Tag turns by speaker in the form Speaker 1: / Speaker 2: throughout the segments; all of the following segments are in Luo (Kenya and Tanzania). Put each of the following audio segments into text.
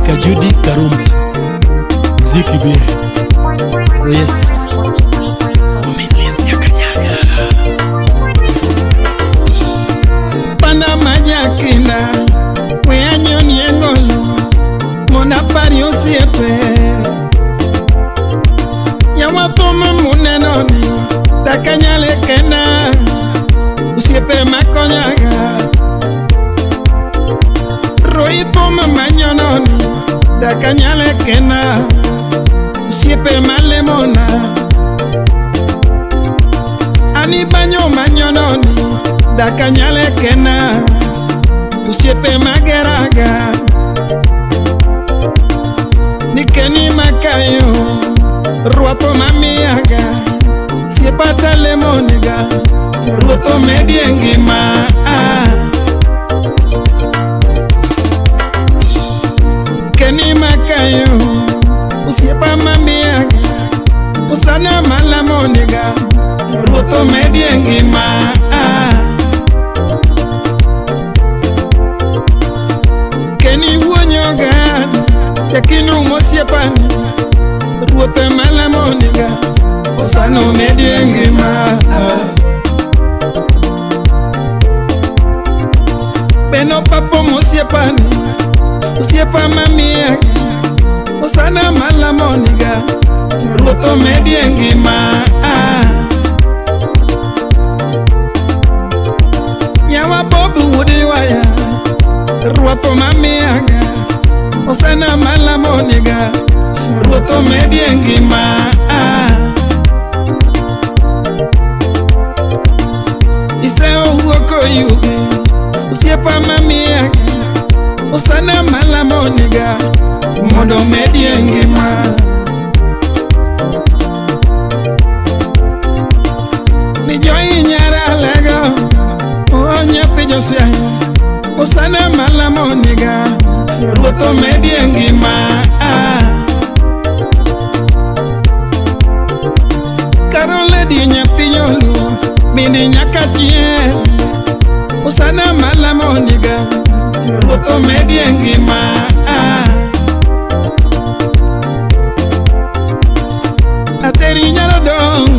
Speaker 1: Kajudi Karumbi Ziki B. Oh yes.
Speaker 2: Pana majakina weanyo niengolo mona pari osiepe yawapoma munenoni dakanyale kena usiepe makonyaga roi poma manyononi dakanyale kena usiepe malemona ani banyo manyononi dakanyale kena usiepe mageraga nikeni makayo ruato mamiaga siepata lemoniga ruato mediengima keni makayo usiepa mamiaga usana malamoniga ruato mediengima keni wuonyoga yakinu mosiepani ruope malamoniga osano mediengima beno papo mosiepani usiepa mamiaga osana malamoniga ruoto mediengima yawa bobu wudiwaya ruoto mamiaga osana malamoniga ruoto mediengima iseo huoko yugi usiepa mamiaga osana malamoniga mondo mediengima ni joyi nyara lego onyapi josiayo osana malamoniga ruoto mediengima Karole di nyapi nyolu mini nyakachie osana malamoniga ruoto mediengima ateri nyarodong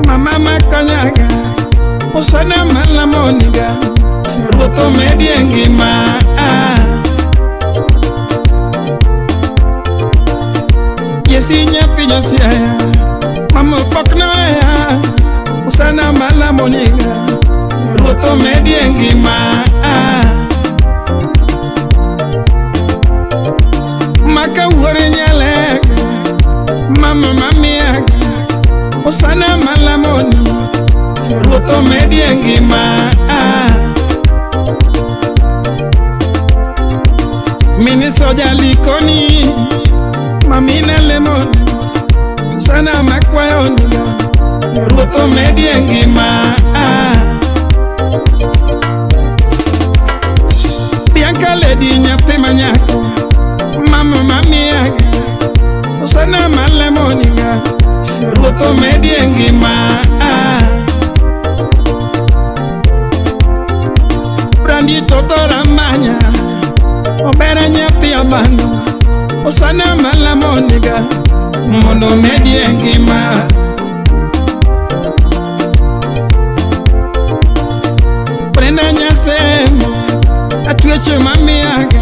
Speaker 2: mama makonyaga osana malamoniga ruoto mediengima yesi nyapi nyosiaya mama poknoya osana malamoniga ruoto mediengima maka wuore nyalek mama mamiaga osana malamoni ruoto mediengima mini soja likoni mamina lemoni sana makwayoniga ruoto mediengima Bianca ledi nyapi manyako mama mamiaga osana malamoniga ruoto mediengima Brandi totora manya obera nyapi abano osana malamoniga mondo mediengima Prena nyasemo atweche mamiaga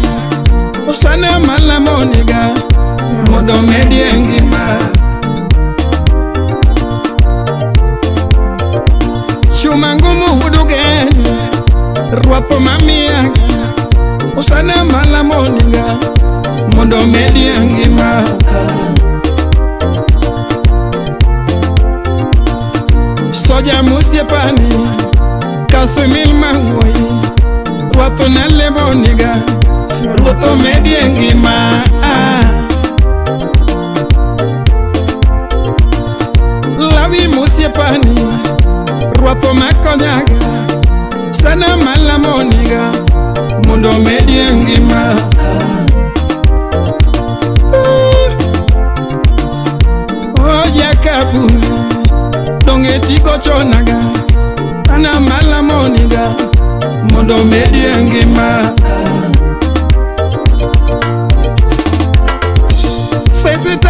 Speaker 2: osana malamoniga mondo mediengima chuma ngumu hudugeni ruapo mamiaga osana malamoniga mondo mediengima soja musiepani kasumil mawoi ruapo nalemoniga ruoto mediengima lawi musiepani ruapo makonyaga sana malamoniga mondo mediengima oja kabuli dongetigo chonaga ana malamoniga mondo mediengima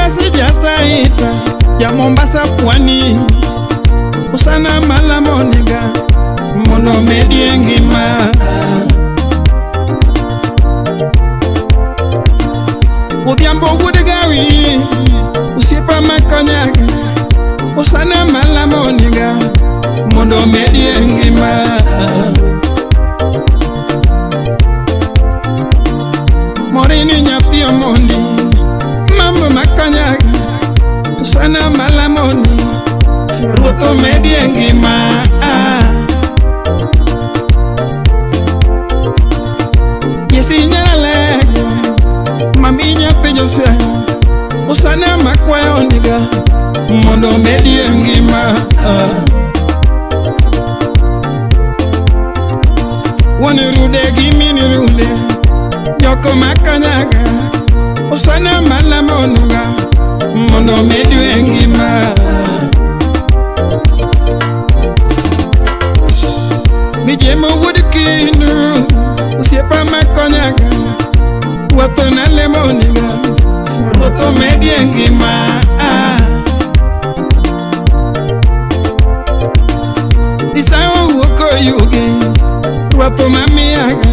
Speaker 2: basi jastaita ya Mombasa pwani usana malamoniga mono mediengima Udhiambo wudegawi usiepa makonyaga usana malamoniga mono mediengima Morini nyapio mondi mambo makonyaga usana malamoni Ruto mediengima Yesi nyale Maminya penyosya usana makwayo niga mondo mediengima Wani rude gimini rude Yoko makanyaga usana malamonuga mondo mediengima Mijemo wudikinu usiepa makonyaga Wato na lemoniga Roto mediengima Isawo woko yugi Wato mamiaga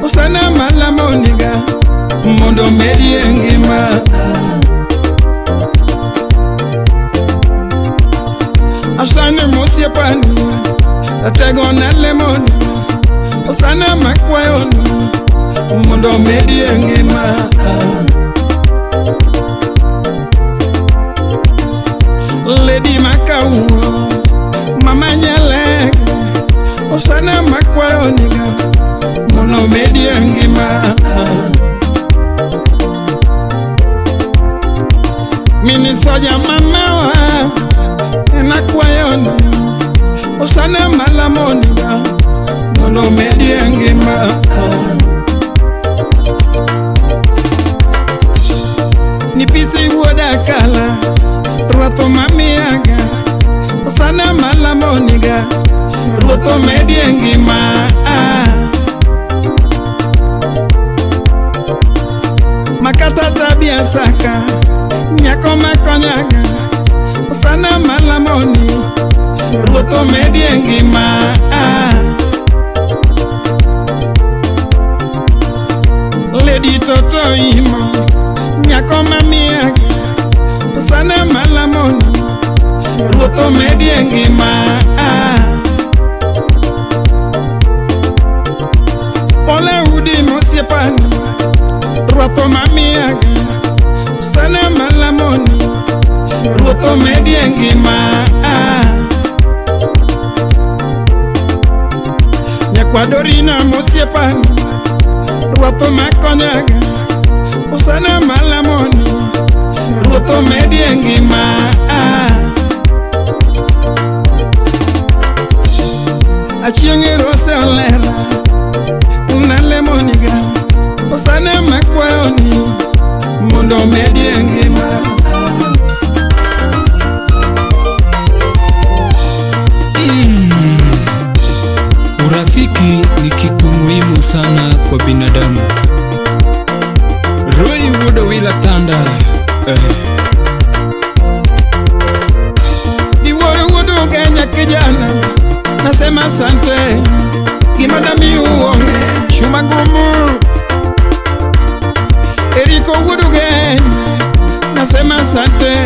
Speaker 2: Usana malamoniga Mondo mediengima Asana mosiepani Atego na lemoni Usana makwayoni Mondo mediengima Lady Makauo Mama nyale Usana makwayoniga Mondo mediengima Mini soja mamawa Nakwayoni Usana malamoniga Mondo mediengima Nipisi wodakala Ruto mamiaga Usana malamoniga Ruto mediengima Makata tabia saka Nyako makonyaga Usana malamoni Ruto mediengima Lady Toto imo Nyako mamiaga Usana malamoni Ruto mediengima Ole udi mosiepani Ruto mamiaga Usana malamoni Ruto mediengima Nyakwadorina mosiepani Ruto makonyaga Usana malamoni Ruto mediengima Achienge rose olera Una lemoniga Usana makwayoni Mondo mediengima
Speaker 1: Urafiki ni kitu muhimu sana kwa binadamu. Roy Wudo wila tanda
Speaker 2: Diworo Wudo genya kijana Nasema asante Kimadami uonge Shumagumu Eriko Wudo genya Nasema asante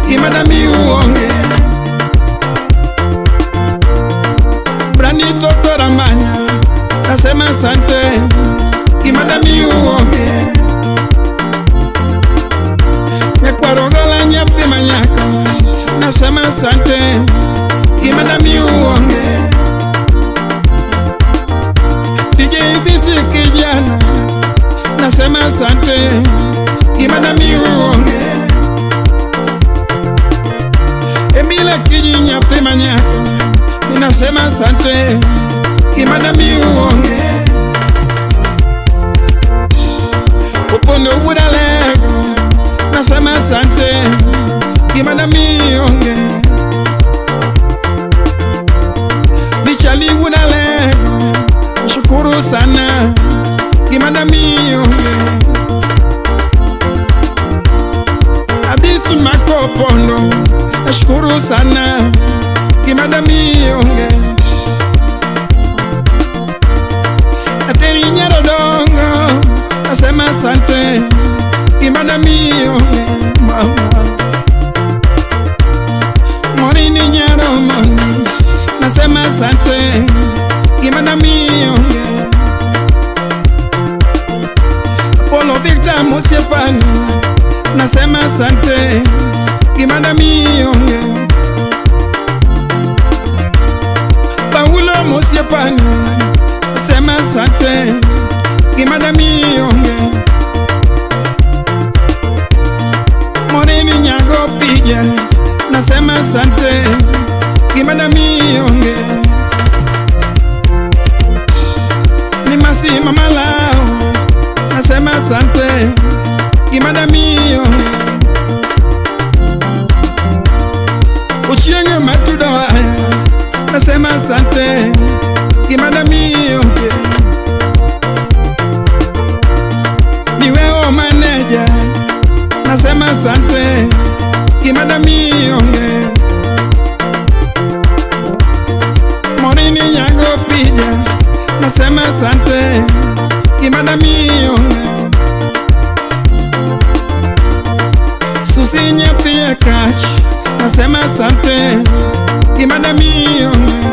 Speaker 2: Kimadami uonge Brandi Toto Ramanya Nasema asante Kimadami uonge Nyakwarogola nyapi manyaka Nasema asante Kimadami uonge DJ Bisi kijana Nasema asante Kimadami uonge Emile kiji nyapi manyaka Nasema asante Kimadami uonge Upondo udalego Nasema asante Kimadami uonge Richali udalego Shukuru sana Kimadami uonge Opondo, nashukuru sana Gimadamionge. Ateri Nyarodongo, nasema asante Gimadamionge mama. Morini Nyaromoni, nasema asante Gimadamionge. Apollo Victor Musiepani, nasema asante Gimadamionge. Paulo Musiepani, nasema asante Gimadamionge. Morini Nyago Pija, nasema asante Gimadamionge. Ni Masima Malao, nasema asante Gimadamionge. Uchienge Matudoaya, nasema asante Gimadamionge. Niweo maneja, nasema asante Gimadamionge. Morini Nyago Pija, nasema asante Gimadamionge. Susi Nyathie Kach, nasema asante Gimadamionge.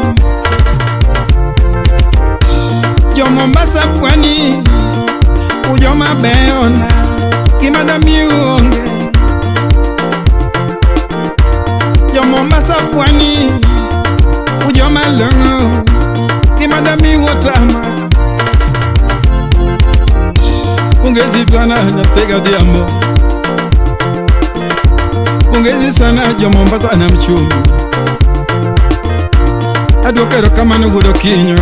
Speaker 2: Jo Mombasa Pwani, ujoma beona Gimadamionge. Jo Mombasa Pwani, ujoma longo Gimadamiwotama. Ungezi plana na pega diamo, ungezi sana Jo Mombasa na mchumi. Adokero kama nugudo kinyo,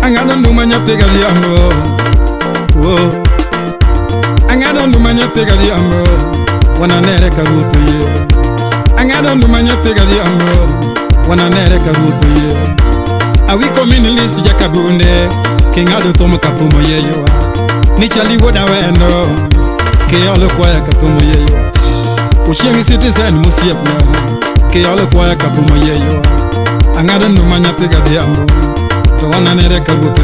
Speaker 2: angana numanya pega diamo. Angana numanya pega diamo, wana nere karuto ye. Angana numanya pega diamo, wana nere karuto ye. Awiko minili suja kabunde, kingado tomo kapumo yeyo. Nichali woda wendo, kiyalo kwaya kapumo yeyo. Uchiengi citizen musiepna, kiyalo kwaya kapumo yeyo. Angana numanya pega diamo, to wana nere karuto.